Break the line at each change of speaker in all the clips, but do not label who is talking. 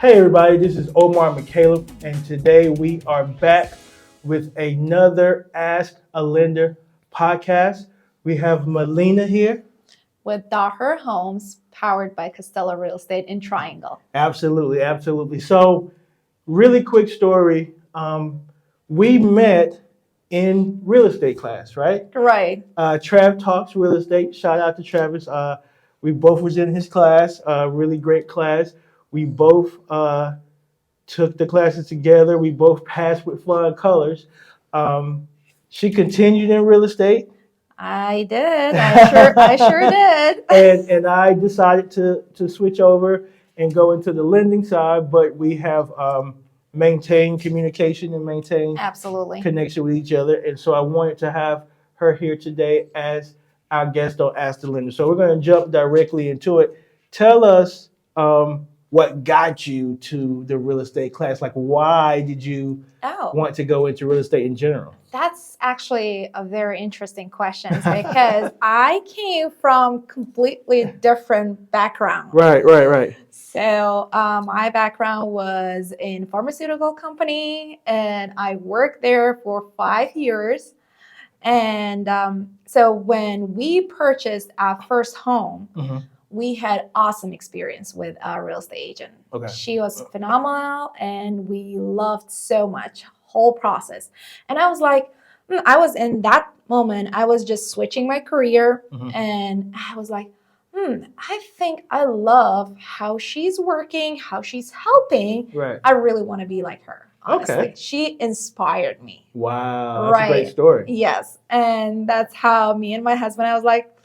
Hey everybody, this is Omar McCallop, and today we are back with another Ask a Lender podcast. We have Melina here.
With Daher Homes, powered by Costello Real Estate in Triangle.
Absolutely. So, really quick story. We met in real estate class, right?
Right.
Trav Talks Real Estate. Shout out to Travis. We both was in his class. Really great class. We both took the classes together. We both passed with flying colors. She continued in real estate.
I did. I sure did.
and I decided to switch over and go into the lending side, but we have maintained communication and maintained
Absolutely
connection with each other. And so I wanted to have her here today as our guest on Ask the Lender. So we're going to jump directly into it. Tell us what got you to the real estate class? Like, why did you want to go into real estate in general?
That's actually a very interesting question because I came from completely different background.
Right.
So my background was in pharmaceutical company, and I worked there for 5 years. And so when we purchased our first home, we had awesome experience with our real estate agent.
Okay.
She was phenomenal, and we loved so much whole process. And I was like, I was in that moment, I was just switching my career, and I was like, I think I love how she's working, how she's helping.
Right.
I really want to be like her. Honestly.
Okay.
She inspired me.
Wow. That's a great story.
Yes. And that's how me and my husband, I was like,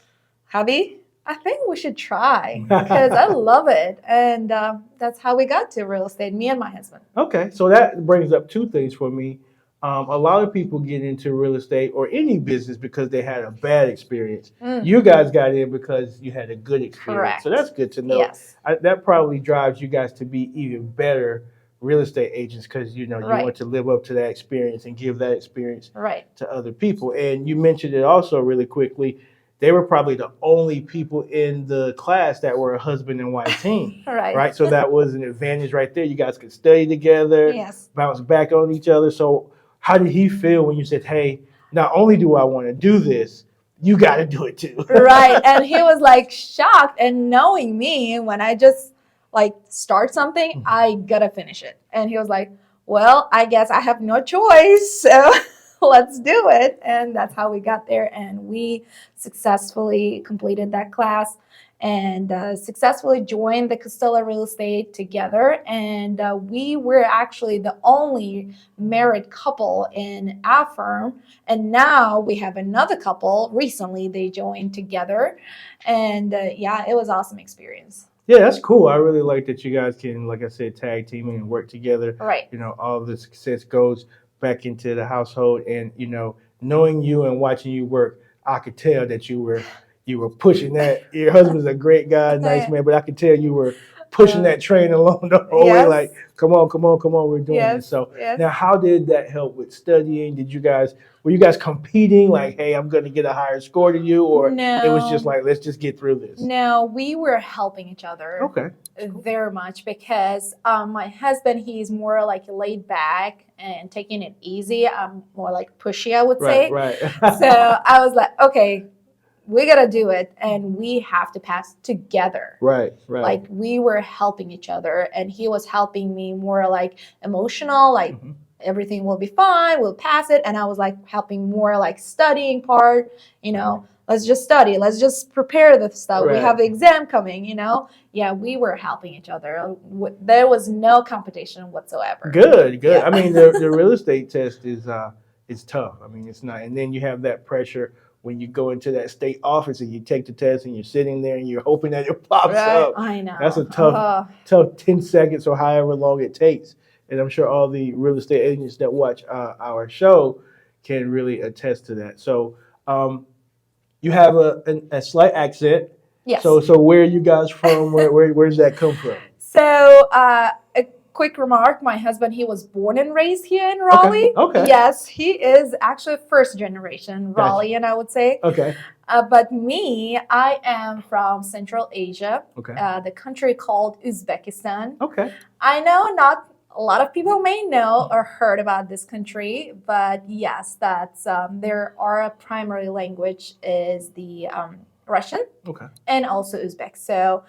hubby, I think we should try because I love it. And that's how we got to real estate, me and my husband.
Okay. So that brings up two things for me. A lot of people get into real estate or any business because they had a bad experience. You guys got in because you had a good experience.
Correct.
So that's good to know.
Yes.
That probably drives you guys to be even better real estate agents because you want to live up to that experience and give that experience to other people. And you mentioned it also really quickly. They were probably the only people in the class that were a husband and wife team. Right. So that was an advantage right there. You guys could study together, bounce back on each other. So how did he feel when you said, hey, not only do I want to do this, you got to do it too?
Right. And he was like shocked, and knowing me, when I just like start something, I got to finish it. And he was like, well, I guess I have no choice. So let's do it. And that's how we got there. And we successfully completed that class and successfully joined the Costello Real Estate together. And we were actually the only married couple in our firm. And now we have another couple. Recently, they joined together. And it was an awesome experience.
Yeah, that's cool. I really like that you guys can, like I said, tag teaming and work together.
Right.
All the success goes back into the household. And, knowing you and watching you work, I could tell that you were pushing that. Your husband's a great guy, nice man, but I could tell you were pushing that train along the whole way, like, come on, we're doing this. So now how did that help with studying? Were you guys competing like, hey, I'm going to get a higher score than you? Or
No.
It was just like, let's just get through this?
No, we were helping each other.
Okay.
Very much because my husband, he's more like laid back and taking it easy. I'm more like pushy, I would say.
Right.
So I was like, okay, we got to do it, and we have to pass together.
Right.
Like we were helping each other, and he was helping me more like emotional, like everything will be fine, we'll pass it. And I was like helping more like studying part, let's just study, let's just prepare the stuff. We have the exam coming, Yeah, we were helping each other. There was no competition whatsoever.
Good. Yeah. I mean, the real estate test is tough. I mean, it's not. And then you have that pressure when you go into that state office and you take the test and you're sitting there and you're hoping that it pops up.
I know.
That's a tough 10 seconds or however long it takes. And I'm sure all the real estate agents that watch our show can really attest to that. So you have a slight accent.
Yes.
So where are you guys from? Where's that come from?
So quick remark, my husband, he was born and raised here in Raleigh.
Okay.
Yes, he is actually first generation Raleighan, I would say.
Okay.
But me, I am from Central Asia, the country called Uzbekistan.
Okay.
I know not a lot of people may know or heard about this country, but yes, that's there are a primary language is the Russian and also Uzbek. So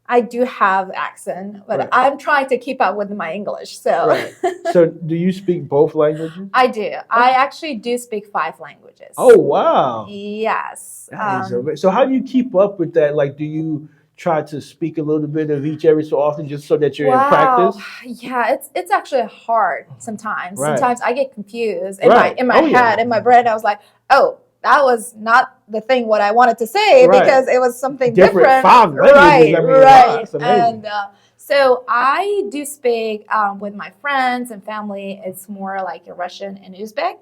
I do have accent, but I'm trying to keep up with my English. So,
so do you speak both languages?
I do. I actually do speak 5 languages.
Oh, wow.
Yes.
So how do you keep up with that? Like, do you try to speak a little bit of each every so often just so that you're in practice?
Yeah, it's actually hard sometimes. Sometimes I get confused in my head, in my brain. I was like, oh, that was not the thing what I wanted to say because it was something different.
5 languages. Wow, that's amazing.
And so I do speak with my friends and family. It's more like a Russian and Uzbek.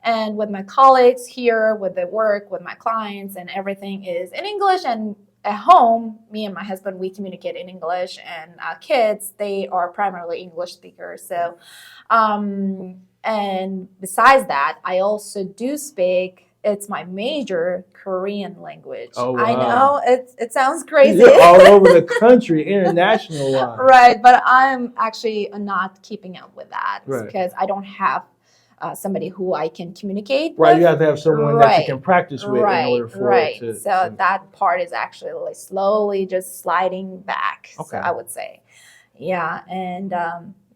And with my colleagues here, with the work, with my clients and everything is in English. And at home, me and my husband, we communicate in English. And our kids, they are primarily English speakers. So, and besides that, I also do speak. It's my major Korean language. Oh, wow. I know it sounds crazy.
You're all over the country, international wise.
Right, but I'm actually not keeping up with that because I don't have somebody who I can communicate with.
You have to have someone that you can practice with in order for it to.
So that part is actually like slowly just sliding back. So I would say, and.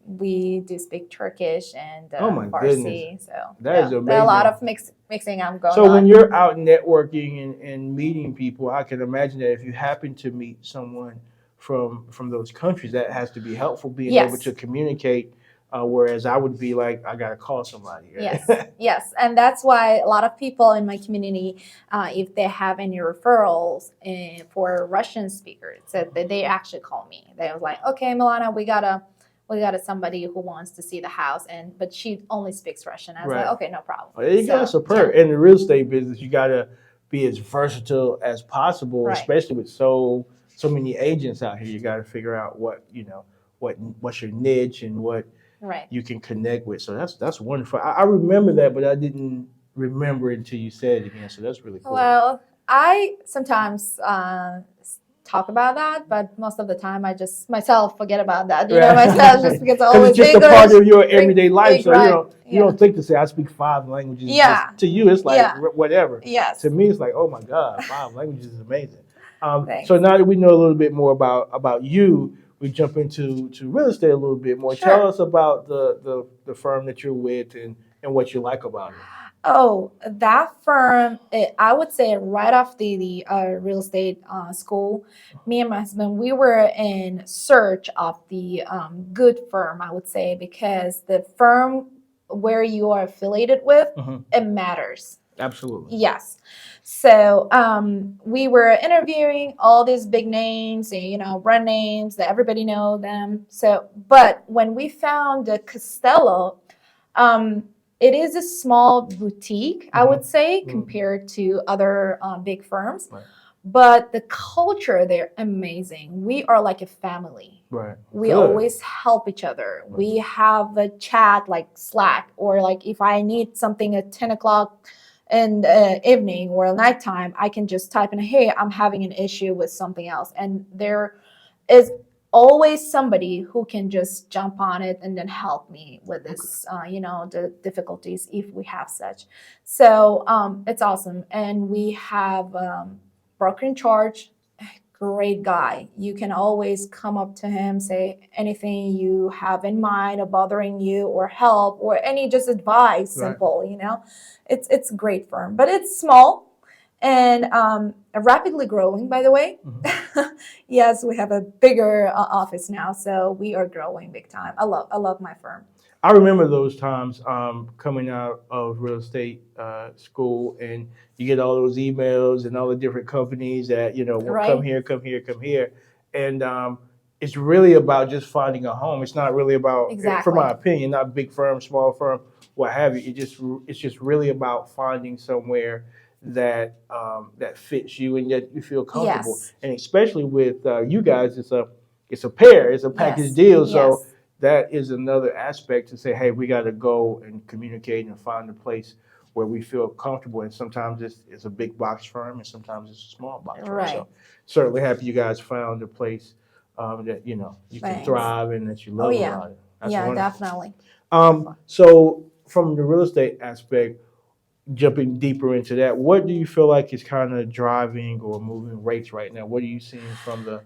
We do speak Turkish and Farsi, so
that is amazing.
There are a lot of mixing I'm going on.
So when you're out networking and meeting people, I can imagine that if you happen to meet someone from those countries, that has to be helpful, being able to communicate. Whereas I would be like, I gotta call somebody.
Right? Yes, and that's why a lot of people in my community, if they have any referrals for Russian speakers, so they actually call me. They was like, okay, Milana, we got somebody who wants to see the house, but she only speaks Russian. I was like, okay, no problem.
Well, there you go. Superb. In the real estate business, you gotta be as versatile as possible, especially with so many agents out here. You gotta figure out what's your niche and what you can connect with. So that's wonderful. I remember that, but I didn't remember it until you said it again. So that's really cool.
Well, I sometimes talk about that, but most of the time I just myself forget about that. Myself just because I always
it's just a part of your everyday life. So you don't think to say I speak 5 languages. Yeah. To you, it's like whatever.
Yes.
To me, it's like, oh my God, 5 languages is amazing. So now that we know a little bit more about you, we jump into real estate a little bit more. Sure. Tell us about the firm that you're with and what you like about it.
Oh, that firm, I would say right after the real estate school, me and my husband, we were in search of the good firm, I would say, because the firm where you are affiliated with, it matters.
Absolutely.
Yes. So we were interviewing all these big names, brand names that everybody know them. So, but when we found the Costello, it is a small boutique, I would say, compared to other big firms. Right. But the culture, they're amazing. We are like a family.
Right.
We always help each other. Right. We have a chat like Slack, or like if I need something at 10 o'clock in the evening or nighttime, I can just type in, hey, I'm having an issue with something else. And there is always somebody who can just jump on it and then help me with this, the difficulties if we have such. So it's awesome. And we have broker in charge, great guy. You can always come up to him, say anything you have in mind or bothering you or help or any just advice, simple, It's a great firm, but it's small. And rapidly growing, by the way. Yes, we have a bigger office now, so we are growing big time. I love my firm.
I remember those times coming out of real estate school, and you get all those emails and all the different companies that come here, and it's really about just finding a home. It's not really about, from my opinion, not big firm, small firm, what have you. It's just really about finding somewhere that fits you and that you feel comfortable. Yes. And especially with you guys, it's a pair, it's a package deal. So that is another aspect to say, hey, we got to go and communicate and find a place where we feel comfortable. And sometimes it's a big box firm, and sometimes it's a small box firm. So certainly happy you guys found a place that you can thrive and that you love about it. That's wonderful.
Definitely.
So from the real estate aspect, jumping deeper into that, what do you feel like is kind of driving or moving rates right now? What are you seeing from the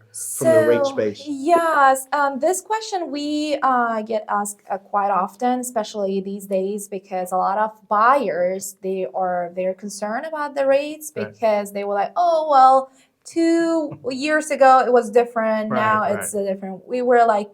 rate space?
Yes, this question we get asked quite often, especially these days, because a lot of buyers, they are very concerned about the rates because they were like, oh well, 2 years ago it was different, now it's different. We were like,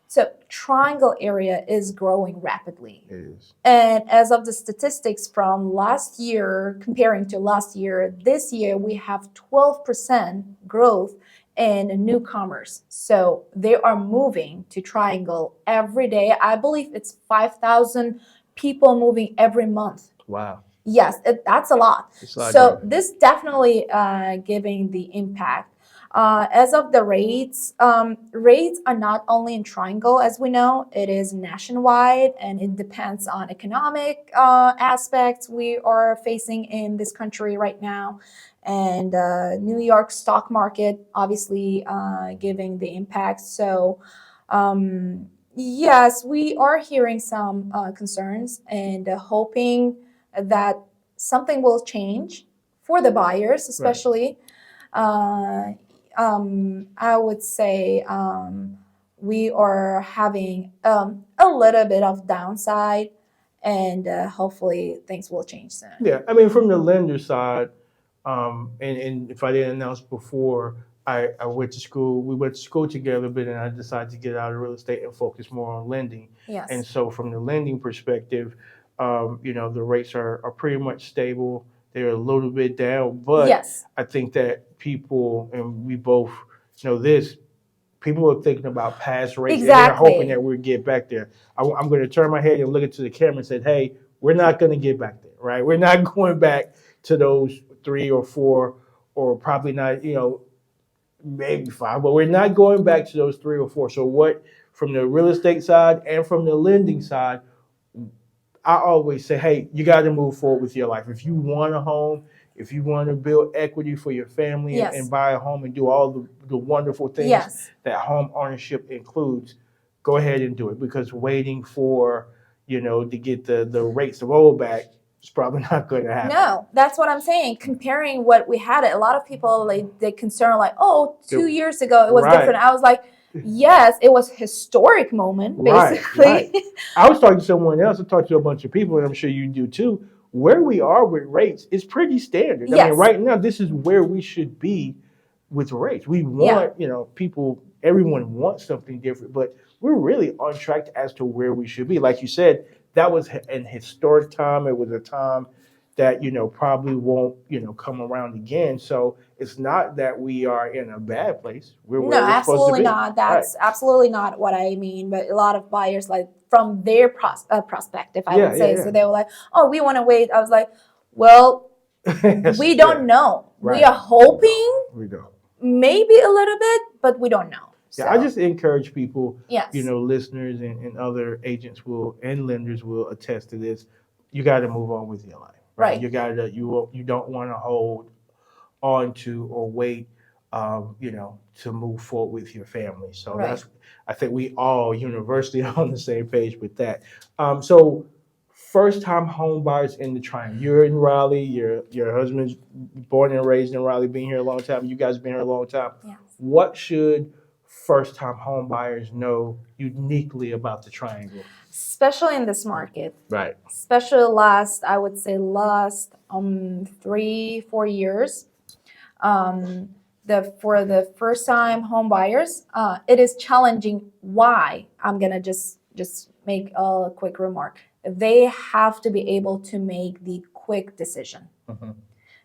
so Triangle area is growing rapidly.
It is.
And as of the statistics from last year, comparing to last year, this year we have 12% growth in newcomers. So they are moving to Triangle every day. I believe it's 5,000 people moving every month.
Wow.
Yes, that's a lot. So this definitely giving the impact. As of the rates, rates are not only in Triangle, as we know, it is nationwide, and it depends on economic aspects we are facing in this country right now. And New York stock market obviously giving the impact. So yes, we are hearing some concerns and hoping that something will change for the buyers, especially. I would say we are having a little bit of downside, and hopefully things will change soon.
Yeah, I mean, from the lender side, and if I didn't announce before, I went to school. We went to school together, but then I decided to get out of real estate and focus more on lending.
Yes.
And so, from the lending perspective, the rates are pretty much stable. They're a little bit down, but I think that people, and we both know this, people are thinking about past rates and they're hoping that we'll get back there. I'm going to turn my head and look into the camera and say, hey, we're not going to get back there, right? We're not going back to those 3 or 4, or probably not, maybe 5, but we're not going back to those 3 or 4. So what, from the real estate side and from the lending side, I always say, hey, you got to move forward with your life. If you want a home, if you want to build equity for your family and buy a home and do all the wonderful things that home ownership includes, go ahead and do it, because waiting for, to get the rates of oil back is probably not going to happen.
No, that's what I'm saying. Comparing what we had, a lot of people, they concern like, oh, 2 years ago it was different. I was like, yes, it was a historic moment, basically.
Right. I was talking to someone else. I talked to a bunch of people, and I'm sure you do too. Where we are with rates is pretty standard. I mean, right now, this is where we should be with rates. We want, people, everyone wants something different, but we're really on track as to where we should be. Like you said, that was an historic time. It was a time that, probably won't, come around again. So it's not that we are in a bad place.
No, absolutely not. That's absolutely not what I mean. But a lot of buyers, like from their perspective, I would say. So they were like, oh, we want to wait. I was like, well, we don't know. We are hoping
we don't.
Maybe a little bit, but we don't know.
Yeah, I just encourage people, listeners and other agents and lenders will attest to this. You got to move on with your life. Right. You don't want to hold on to or wait, to move forward with your family. So I think we all universally on the same page with that. So first-time home buyers in the Triangle. You're in Raleigh. Your husband's born and raised in Raleigh, been here a long time. You guys have been here a long time.
Yes.
What should first-time home buyers know uniquely about the Triangle?
Especially in this market.
Right.
Especially last 3-4 years. For the first-time home buyers, it is challenging. Why? I'm gonna just make a quick remark. They have to be able to make the quick decision. Mm-hmm.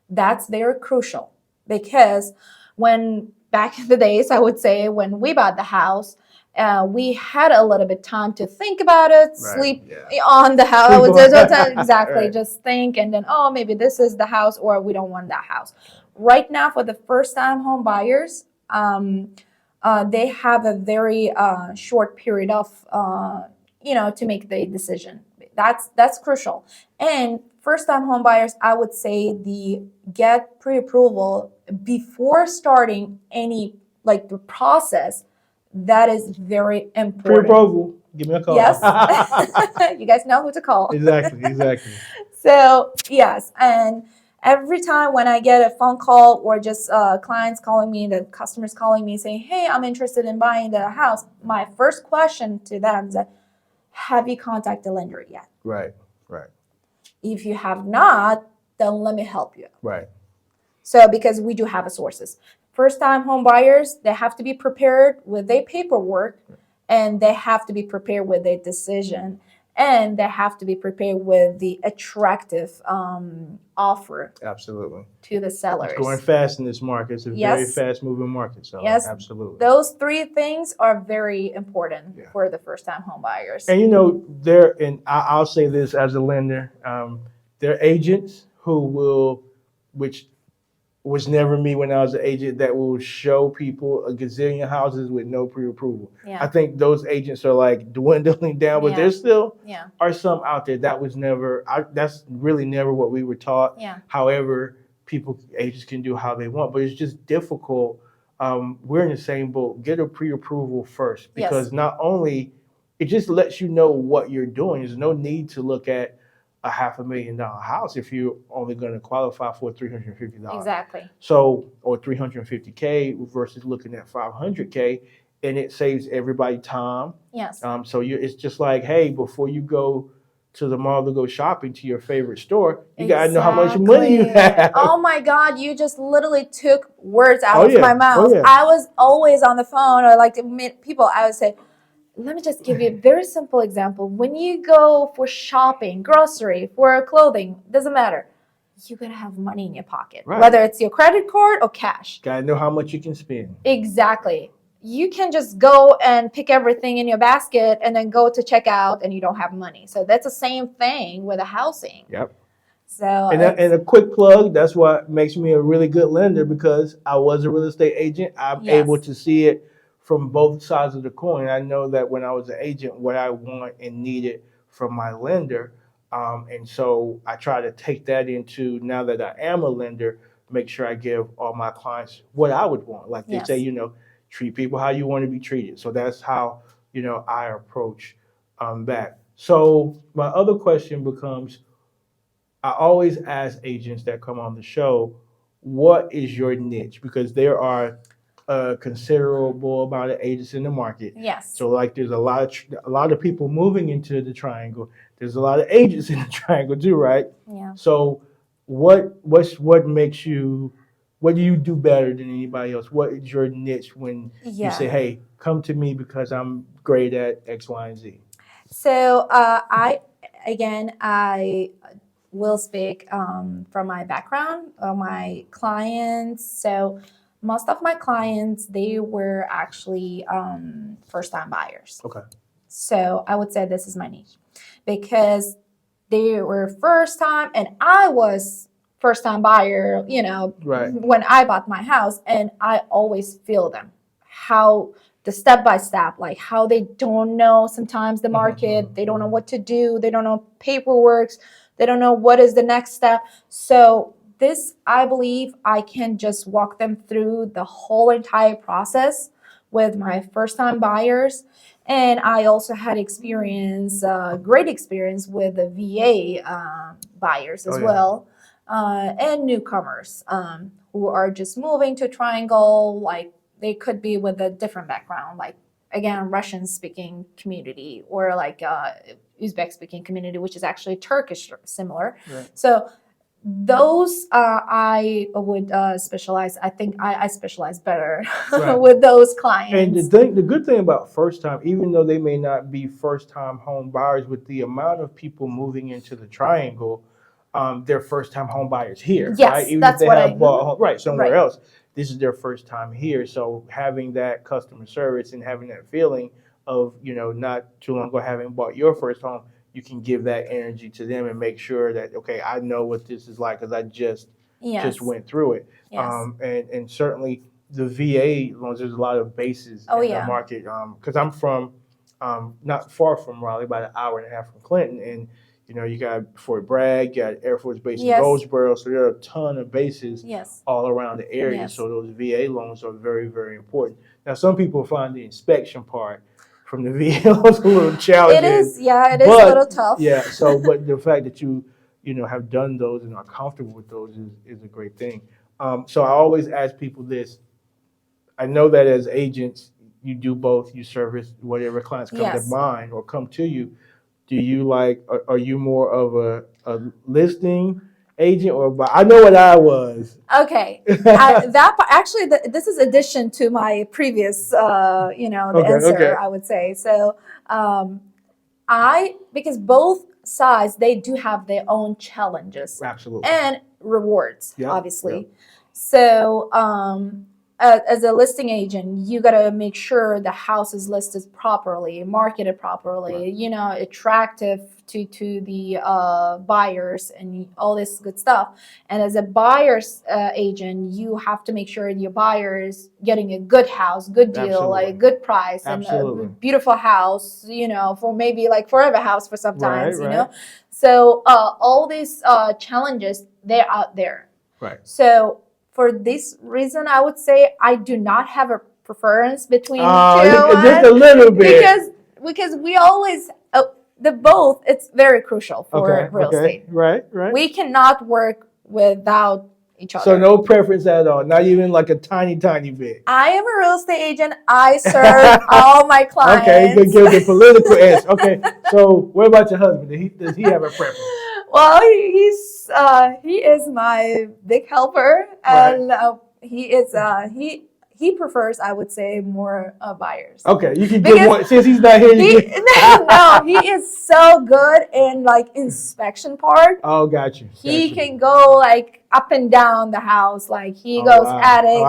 That's very crucial, because when back in the days, I would say when we bought the house, we had a little bit time to think about it, sleep on the house. Exactly. Just think, and then, oh, maybe this is the house, or we don't want that house. Right now, for the first-time home buyers, they have a very short period of to make the decision. That's crucial. And first-time home buyers, I would say the get pre-approval before starting any like the process. That is very important.
Pre-approval. Give me a call.
Yes. You guys know who to call.
Exactly.
So yes, and every time when I get a phone call or just clients calling me, the customers calling me saying, "Hey, I'm interested in buying the house," my first question to them is, have you contacted the lender yet?
Right.
If you have not, then let me help you.
Right.
So because we do have sources. First-time home buyers, they have to be prepared with their paperwork, and they have to be prepared with their decision, and they have to be prepared with the attractive offer.
Absolutely.
To the sellers.
It's going fast in this market. It's a very fast-moving market. So
yes,
absolutely.
Those three things are very important for the first-time home buyers.
And I'll say this as a lender, there are agents who will, which was never me when I was an agent, that will show people a gazillion houses with no pre-approval. I think those agents are like dwindling down, but there still are some out there. That was never, that's really never what we were taught. However, agents can do how they want, but it's just difficult. We're in the same boat. Get a pre-approval first, because not only, it just lets you know what you're doing. There's no need to look at a $500,000 house if you're only going to qualify for $350.
Exactly.
So, or $350K versus looking at $500K, and it saves everybody time.
Yes.
So it's just like, hey, before you go to the mall to go shopping to your favorite store, you gotta know how much money you have.
Oh my God, you just literally took words out of my mouth. I was always on the phone, or like to meet people, I would say, let me just give you a very simple example. When you go for shopping, grocery, for clothing, doesn't matter. You gotta have money in your pocket, whether it's your credit card or cash.
Gotta know how much you can spend.
Exactly. You can just go and pick everything in your basket and then go to check out and you don't have money. So that's the same thing with a housing.
Yep.
So
and a quick plug, that's what makes me a really good lender, because I was a real estate agent. I'm able to see it from both sides of the coin. I know that when I was an agent, what I want and needed from my lender. And so I try to take that into, now that I am a lender, make sure I give all my clients what I would want. Like they say, treat people how you want to be treated. So that's how, I approach that. So my other question becomes, I always ask agents that come on the show, what is your niche? Because there are a considerable amount of agents in the market.
Yes.
So like there's a lot of people moving into the triangle. There's a lot of agents in the triangle too, right?
Yeah.
So what makes you, what do you do better than anybody else? What is your niche when you say, hey, come to me because I'm great at X, Y, and Z?
So I will speak from my background, my clients. So most of my clients, they were actually first-time buyers.
Okay.
So I would say this is my niche, because they were first time and I was first-time buyer, when I bought my house, and I always feel them, how the step-by-step, like how they don't know sometimes the market, they don't know what to do, they don't know paperwork, they don't know what is the next step. So this, I believe I can just walk them through the whole entire process with my first-time buyers. And I also had great experience with the VA buyers as well, and newcomers who are just moving to Triangle. Like they could be with a different background, like again, Russian-speaking community, or like Uzbek-speaking community, which is actually Turkish similar. Right. So those I would specialize. I think I specialize better with those clients.
And the good thing about first time, even though they may not be first time home buyers, with the amount of people moving into the triangle, they're first time home buyers here.
Yes,
right? Even
that's
if they
what
have bought somewhere else, this is their first time here. So having that customer service and having that feeling of, not too long ago having bought your first home, you can give that energy to them and make sure that, okay, I know what this is like because I just went through it.
Yes.
And certainly the VA loans, there's a lot of bases in the market. Because I'm from not far from Raleigh, about an hour and a half from Clinton, and you got Fort Bragg, you got Air Force Base in Goldsboro, so there are a ton of bases all around the area. So those VA loans are very, very important. Now, some people find the inspection part from the VA loans a little challenging.
It is a little tough.
Yeah. So, but the fact that you have done those and are comfortable with those is a great thing. So I always ask people this. I know that as agents, you do both. You service whatever clients come to mind or come to you. Do you are you more of a listing agent or I know what I was.
Okay. This is addition to my previous, answer, I would say. So because both sides, they do have their own challenges.
Absolutely.
And rewards, obviously. Yep. So as a listing agent, you got to make sure the house is listed properly, marketed properly, attractive to the buyers and all this good stuff. And as a buyer's agent, you have to make sure your buyer is getting a good house, good deal, like a good price, and a beautiful house, for maybe like forever house for sometimes, you know. So all these challenges, they're out there.
Right.
So for this reason, I would say I do not have a preference between two.
Just a little bit.
Because we always, it's very crucial for real estate.
Right.
We cannot work without each other.
So no preference at all, not even like a tiny bit.
I am a real estate agent. I serve all my clients.
Okay, you can give the political answer. Okay, so what about your husband? Does he have a preference?
Well, he is my big helper, and he prefers, I would say, more buyers.
Okay, you can get one since he's not here.
No, he is so good in inspection part.
Oh, got you.
He can go up and down the house, he goes at it.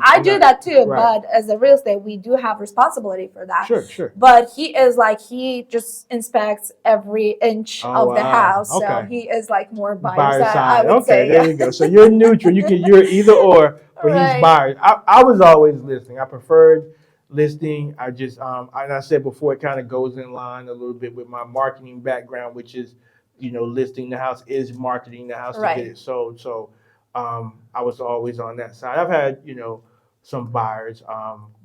I do that too, but as a real estate, we do have responsibility for that.
Sure.
But he is he just inspects every inch of the house, so he is more buyer side. I would say.
There you go. So you're neutral. You're either or, but he's buyer. I was always listing. I preferred listing. I just and I said before, it kind of goes in line a little bit with my marketing background, which is listing the house is marketing the house to get it sold. So I was always on that side. I've had, some buyers,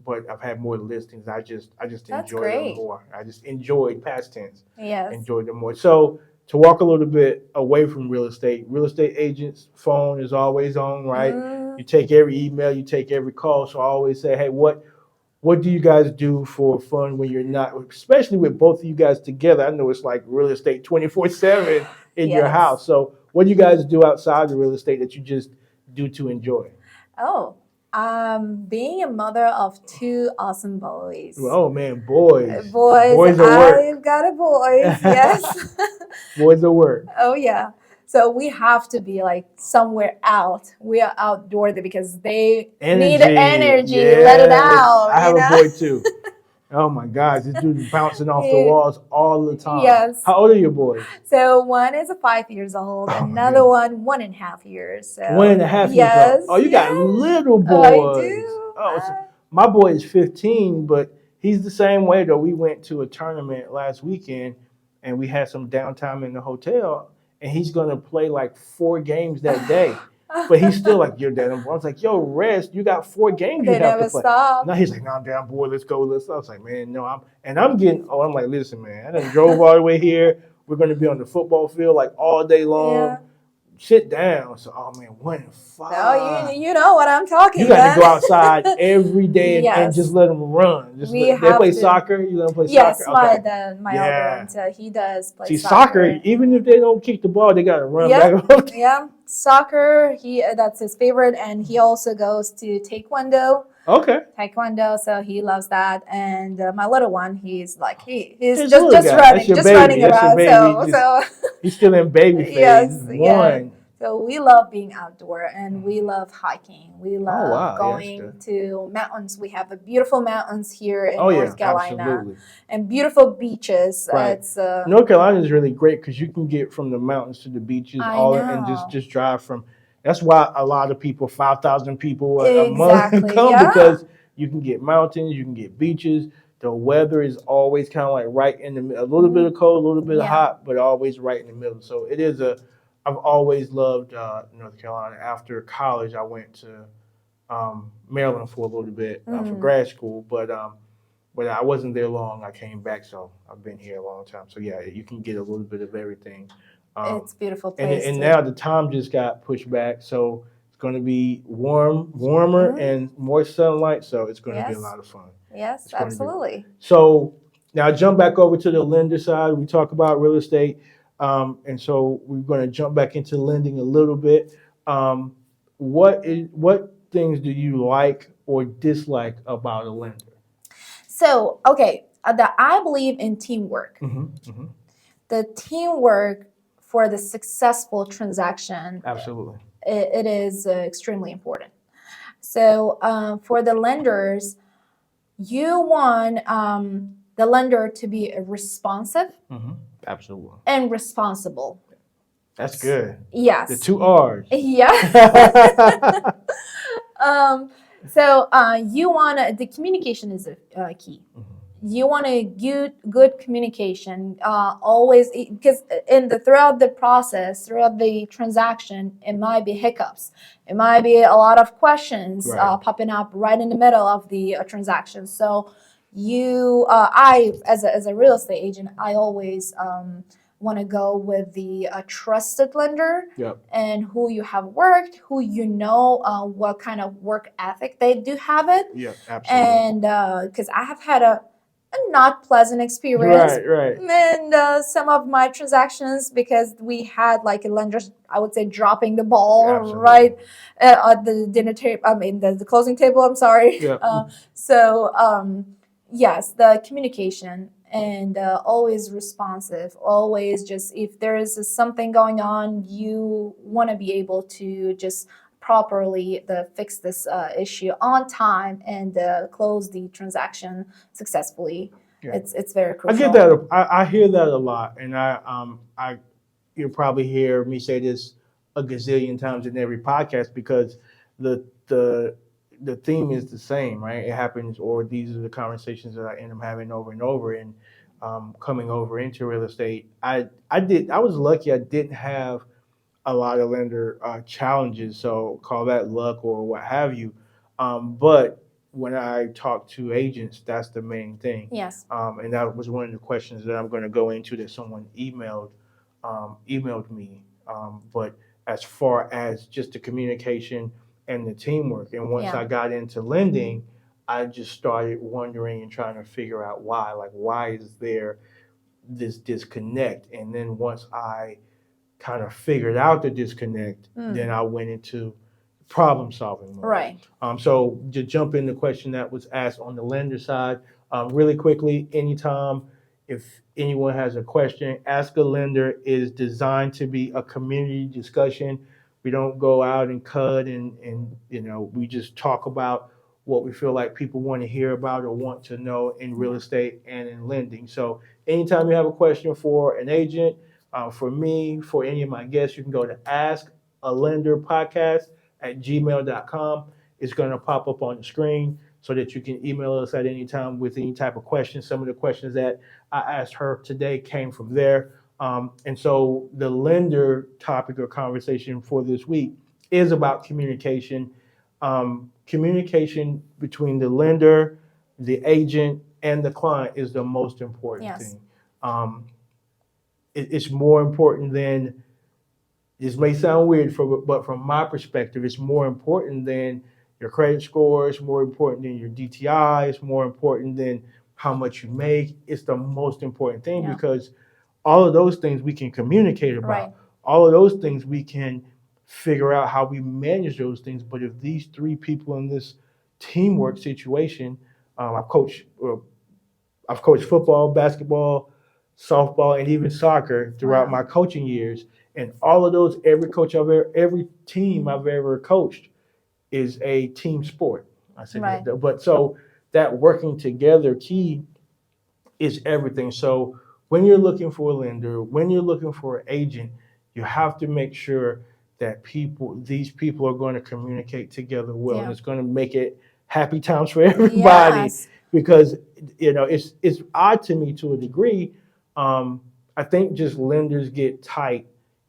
but I've had more listings. I just enjoy them more. I just enjoyed past tense.
Yes.
Enjoyed them more. So to walk a little bit away from real estate agents' phone is always on, right? You take every email, you take every call. So I always say, hey, what do you guys do for fun when you're not, especially with both of you guys together? I know it's like real estate 24/7 in your house. So what do you guys do outside of real estate that you just do to enjoy?
Oh, being a mother of two awesome boys.
Oh man, boys.
Boys at work. I've got a boy, yes.
Boys at work.
Oh yeah. So we have to be somewhere out. We are outdoors because they need energy. Yes. Let it out.
I have a boy too. Oh my gosh, this dude's bouncing off the walls all the time.
Yes.
How old are your boys?
So one is 5 years old, another one 1.5 years. So
1.5 years old. Oh, you got little boys.
I do.
So my boy is 15, but he's the same way though. We went to a tournament last weekend and we had some downtime in the hotel. And he's going to play 4 games that day. But he's still you're dead. I was like, yo, rest. You got 4 games you have to play.
Stop.
Now he's like, no, I'm down, boy. Let's go. I was like, man, no. I'm like, listen, man. I done drove all the way here. We're going to be on the football field all day long. Yeah. Sit down. So, oh, man, 1-5.
Oh, you know what I'm talking about.
You got to go outside every day and just let them run. They play soccer? You let them play
soccer?
Yes,
my older one, he does play
soccer. See, soccer, even if they don't kick the ball, they got to run back and forth.
Yeah, soccer, that's his favorite. And he also goes to Taekwondo.
Okay.
Taekwondo, so he loves that. And my little one, he's he's
His
just running around. So
he's still in baby phase.
Yes. So we love being outdoor and we love hiking. We love going to mountains. We have beautiful mountains here in North Carolina.
Absolutely.
And beautiful beaches.
Right. North Carolina is really great because you can get from the mountains to the beaches and just drive from. That's why a lot of people, 5,000 people a month
Exactly.
come
Yeah.
because you can get mountains, you can get beaches. The weather is always kind of like right in the middle, a little bit of cold, a little bit of
Yeah.
hot, but always right in the middle. So it is I've always loved North Carolina. After college, I went to Maryland for a little bit for grad school, but I wasn't there long. I came back, so I've been here a long time. So yeah, you can get a little bit of everything.
It's a beautiful place.
And now the time just got pushed back, so it's going to be warmer and more sunlight. So it's going to be a lot of fun.
Yes, absolutely.
So now jump back over to the lender side. We talk about real estate, and so we're going to jump back into lending a little bit. What things do you like or dislike about a lender?
So, okay, I believe in teamwork. The teamwork for the successful transaction.
Absolutely.
It is extremely important. So, for the lenders, you want the lender to be responsive.
Absolutely.
And responsible.
That's good.
Yes.
The 2 R's.
Yeah. So you want the communication is a key. You want a good communication always, because throughout the process, throughout the transaction, it might be hiccups. It might be a lot of questions popping up right in the middle of the transaction. So I as a real estate agent, I always want to go with the trusted lender and who you have worked, who you know what kind of work ethic they do have it.
Yeah, absolutely.
And because I have had a not pleasant experience in some of my transactions, because we had like a lender, I would say, dropping the ball right at the dinner table. I mean, the closing table. I'm sorry. Yes, the communication and always responsive. Always just if there is something going on, you want to be able to just properly fix this issue on time and close the transaction successfully. It's very crucial.
I get that. I hear that a lot, and you'll probably hear me say this a gazillion times in every podcast, because the theme is the same, right? It happens, or these are the conversations that I end up having over and over. And coming over into real estate, I was lucky. I didn't have a lot of lender challenges, so call that luck or what have you. But when I talk to agents, that's the main thing.
Yes.
And that was one of the questions that I'm going to go into that someone emailed me. But as far as just the communication and the teamwork, and once I got into lending, I just started wondering and trying to figure out why. Like, why is there this disconnect? And then once I kind of figured out the disconnect, then I went into problem solving mode.
Right.
So to jump in the question that was asked on the lender side, really quickly, anytime if anyone has a question, Ask a Lender is designed to be a community discussion. We don't go out and cut and we just talk about what we feel like people want to hear about or want to know in real estate and in lending. So anytime you have a question for an agent, for me, for any of my guests, you can go to askalenderpodcast@gmail.com. It's going to pop up on the screen so that you can email us at any time with any type of questions. Some of the questions that I asked her today came from there. And so the lender topic or conversation for this week is about communication. Communication between the lender, the agent, and the client is the most important thing. It's more important than, this may sound weird, but from my perspective, it's more important than your credit score. It's more important than your DTI. It's more important than how much you make. It's the most important thing because all of those things we can communicate about. Right. All of those things we can figure out how we manage those things. But if these 3 people in this teamwork situation, I've coached football, basketball, softball, and even soccer throughout my coaching years. And all of those, every team I've ever coached is a team sport. I said that. But so that working together key is everything. So when you're looking for a lender, when you're looking for an agent, you have to make sure that these people are going to communicate together well, and it's going to make it happy times for everybody.
Yes.
Because it's odd to me to a degree. I think just lenders get tight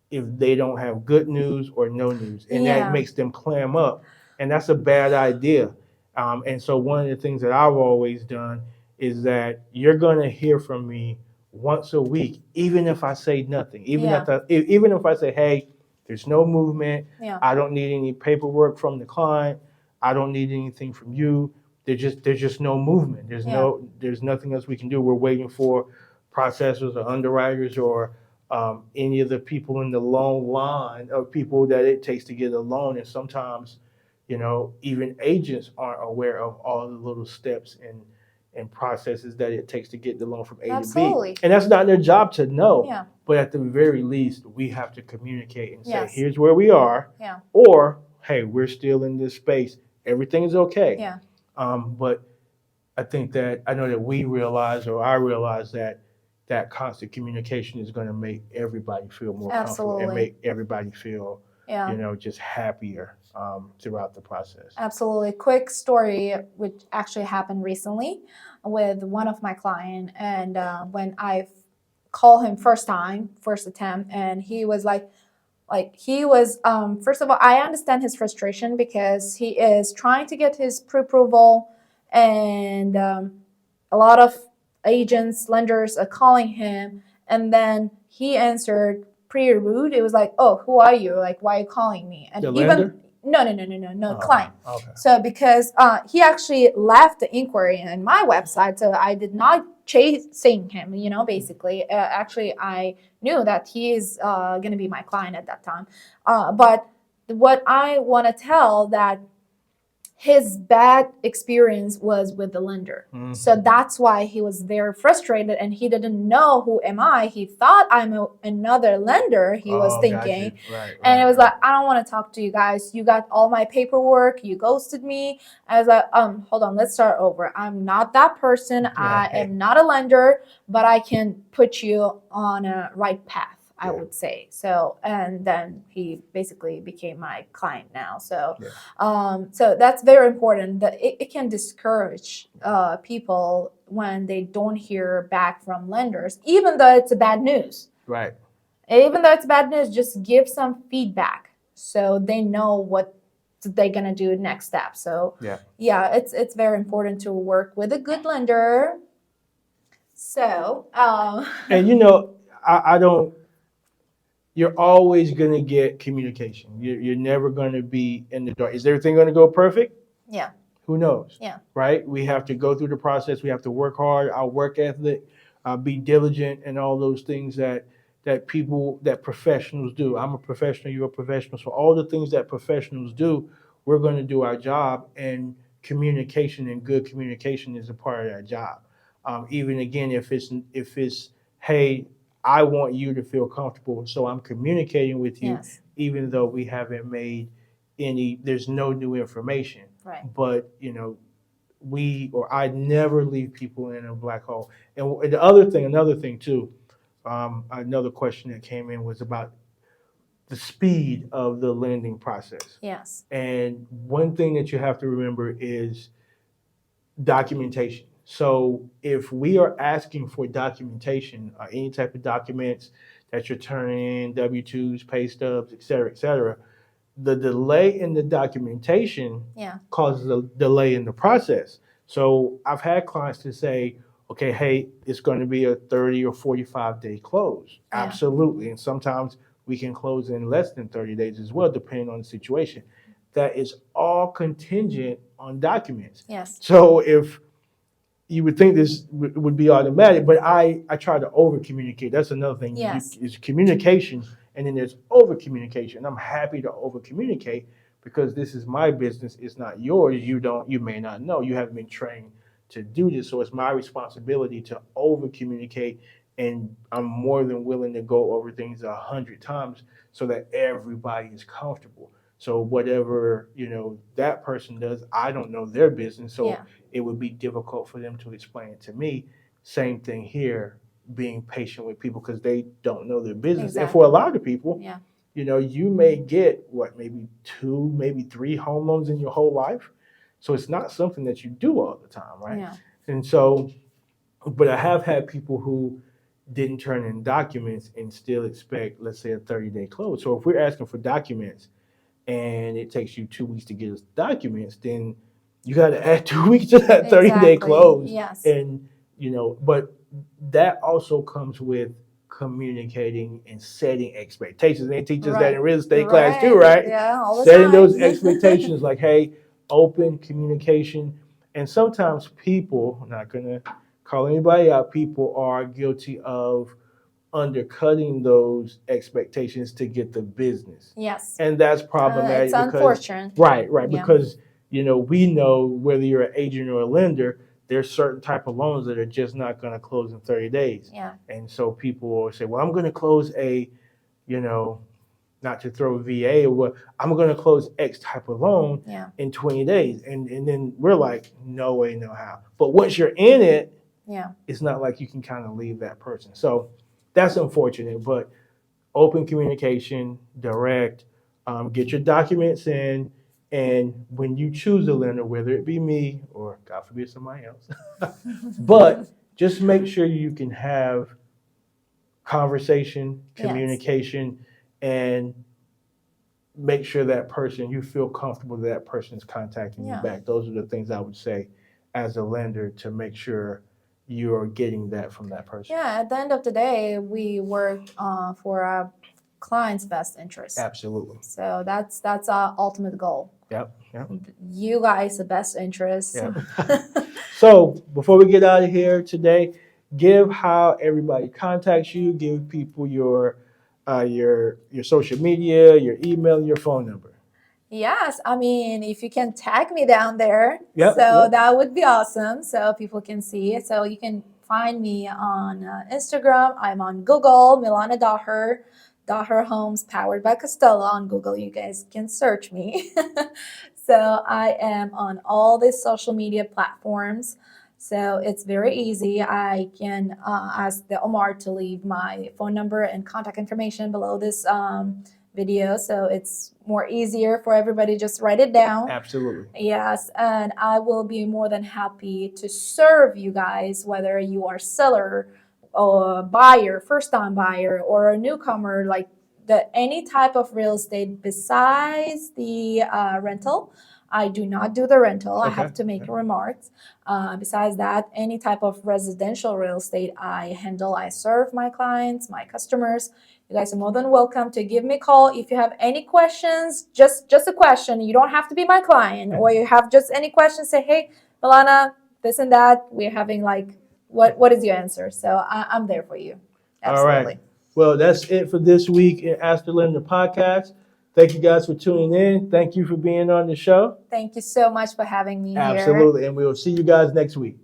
if they don't have good news or no news, and that makes them clam up, and that's a bad idea. And so one of the things that I've always done is that you're going to hear from me once a week, even if I say nothing, even if I say, hey, there's no movement, I don't need any paperwork from the client, I don't need anything from you. There's just no movement. There's nothing else we can do. We're waiting for processors or underwriters or any of the people in the loan line of people that it takes to get a loan. And sometimes, even agents aren't aware of all the little steps and processes that it takes to get the loan from A to B. And that's not their job to know. Yeah. But at the very least, we have to communicate and say, here's where we are. Yeah. Or, hey, we're still in this space. Everything is okay. Yeah. But I think that I know that I realize that constant communication is going to make everybody feel more comfortable and make everybody feel, just happier throughout the process.
Absolutely. Quick story, which actually happened recently with one of my clients. And when I called him first attempt, and he was first of all, I understand his frustration because he is trying to get his pre-approval, and a lot of agents, lenders are calling him, and then he answered pretty rude. It was like, oh, who are you? Like, why are you calling me? And
the lender?
No, client. Okay. So because he actually left the inquiry in my website, so I did not chasing him, basically. Actually, I knew that he is going to be my client at that time. But what I want to tell that his bad experience was with the lender. Mm-hmm. So that's why he was very frustrated, and he didn't know who am I. He thought I'm another lender, he was thinking. Right, and it was like, I don't want to talk to you guys. You got all my paperwork. You ghosted me. I was like, hold on, let's start over. I'm not that person. I am not a lender, but I can put you on a right path, I would say. So, and then he basically became my client now. So, so that's very important. That it can discourage people when they don't hear back from lenders, even though it's a bad news.
Right.
Even though it's bad news, just give some feedback so they know what they're gonna do next step. So, it's very important to work with a good lender. So,
and I don't. You're always going to get communication. You're never going to be in the dark. Is everything going to go perfect?
Yeah.
Who knows?
Yeah.
Right? We have to go through the process. We have to work hard. Our work ethic, be diligent, and all those things that professionals do. I'm a professional. You're a professional. So all the things that professionals do, we're going to do our job. And communication and good communication is a part of that job. Even again, if it's hey, I want you to feel comfortable, so I'm communicating with you, even though we haven't made there's no new information.
Right.
But, I never leave people in a black hole. And another thing too, another question that came in was about the speed of the lending process.
Yes.
And one thing that you have to remember is documentation. So if we are asking for documentation, any type of documents that you're turning in, W-2s, pay stubs, et cetera, the delay in the documentation causes a delay in the process. So I've had clients to say, okay, hey, it's going to be a 30 or 45 day close. Yeah. Absolutely. And sometimes we can close in less than 30 days as well, depending on the situation. That is all contingent on documents.
Yes.
So if you would think this would be automatic, but I try to over communicate. That's another thing.
Yes.
Is communication, and then there's over communication. I'm happy to over communicate because this is my business. It's not yours. You may not know. You haven't been trained to do this. So it's my responsibility to over communicate, and I'm more than willing to go over things 100 times so that everybody is comfortable. So whatever, that person does, I don't know their business. So it would be difficult for them to explain it to me. Same thing here, being patient with people because they don't know their business. Exactly. And for a lot of people, you may get maybe 2, maybe 3 home loans in your whole life. So it's not something that you do all the time, right?
Yeah.
And so, but I have had people who didn't turn in documents and still expect, let's say, a 30-day close. So if we're asking for documents and it takes you 2 weeks to get us documents, then you got to add 2 weeks to that 30-day close.
Yes.
And, but that also comes with communicating and setting expectations. They teach us that in real estate class too, right?
Yeah, all the
setting
time.
Those expectations like, hey, open communication. And sometimes people, I'm not going to call anybody out, people are guilty of undercutting those expectations to get the business.
Yes.
And that's problematic.
It's unfortunate.
Right. Yeah. Because, we know whether you're an agent or a lender, there's certain type of loans that are just not going to close in 30 days.
Yeah.
And so people will say, well, I'm going to close a, not to throw VA, or what, I'm going to close X type of loan in 20 days. And then we're like, no way, no how. But once you're in it, it's not like you can kind of leave that person. So that's unfortunate, but open communication, direct, get your documents in, and when you choose a lender, whether it be me or God forbid somebody else, but just make sure you can have conversation, communication, and make sure that person, you feel comfortable that person is contacting you back. Those are the things I would say as a lender to make sure you're getting that from that person.
Yeah, at the end of the day, we work for our client's best interest.
Absolutely.
So that's our ultimate goal.
Yep.
You guys, the best interest.
Yep. So before we get out of here today, give how everybody contacts you. Give people your social media, your email, your phone number.
Yes, I mean, if you can tag me down there, that would be awesome, so people can see it. So you can find me on Instagram. I'm on Google, milana.her homes powered by Costello on Google. You guys can search me. So I am on all these social media platforms. So it's very easy. I can ask the Omar to leave my phone number and contact information below this video, so it's more easier for everybody. Just write it down.
Absolutely.
Yes, and I will be more than happy to serve you guys, whether you are seller or buyer, first-time buyer, or a newcomer, like any type of real estate besides the rental. I do not do the rental. Okay. I have to make remarks. Besides that, any type of residential real estate I handle. I serve my clients, my customers. You guys are more than welcome to give me a call if you have any questions. Just a question. You don't have to be my client, or you have just any questions. Say, hey, Milana, this and that. We're having what is your answer? So I'm there for you. Absolutely.
All right. Well, that's it for this week in Ask the Lender podcast. Thank you guys for tuning in. Thank you for being on the show.
Thank you so much for having me here.
Absolutely. And we will see you guys next week.